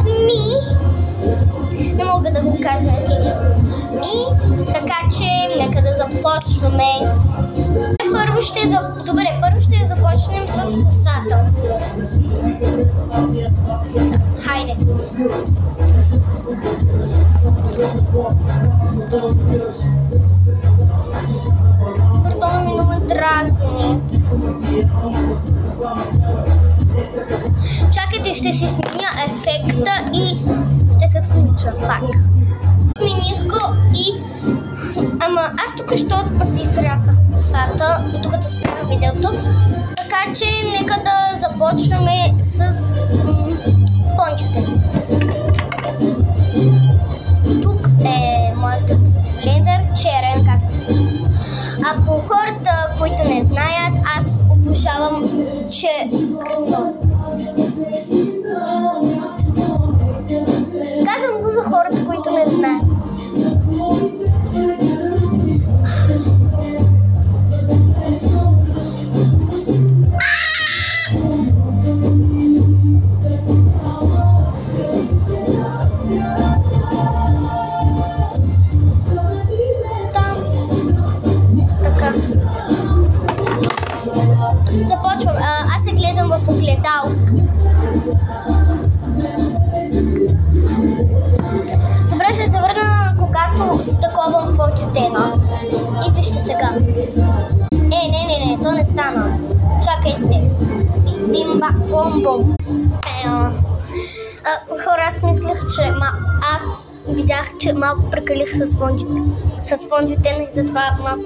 ми. Не мога да го кажа ми, така че нека да започваме. Първо ще започнем с косата. Хайде. Бъртона ми много дразни. Чакайте, ще си сменя ефекта и ще се включа пак. Смених го и... Ама аз тук си срязах косата, докато спрях видеото. Така че нека да започваме с пончите. Тук е моят блендър, черен. Ако хората, които не знаят, аз обожавам черно. Казвам го за хората, които не знаят. Започвам. Аз се гледам в огледал. Добре, ще се върна, когато си таковам фототена. И вижте сега. Не, то не стана. Чакайте. Бимба, бом. Хора, аз мислех, че аз видях, че малко прекалих с фондютена и затова малко...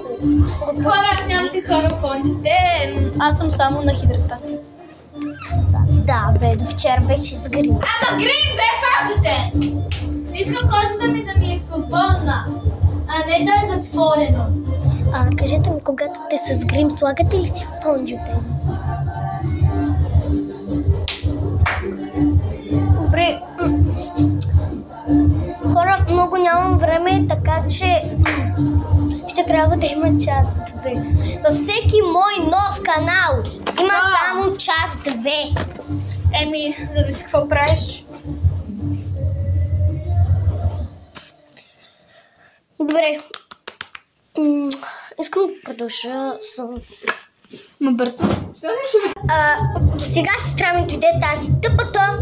Хора, аз нямам си слагам фондите, аз съм само на хидратация. Да, бе, до вчера беше сгрим. Ама грим без фондите! Искам кожата ми да ми е свободна, а не да е затворено. Кажете ми, когато те с грим, слагате ли си фондютен? Добре. Хора, много нямам време, така че ще трябва да има част 2. Във всеки мой нов канал има само част 2. Зависи какво правиш. Добре. Искам да продължа с... Ма бързо. До сега сестра ми дойде тази тъпата.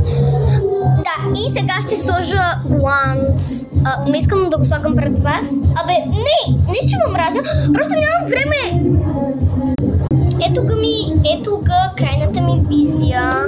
Да, и сега ще сложа гланц. Не искам да го слагам пред вас. Не че ме мразя, просто нямам време. Ето го крайната ми визия.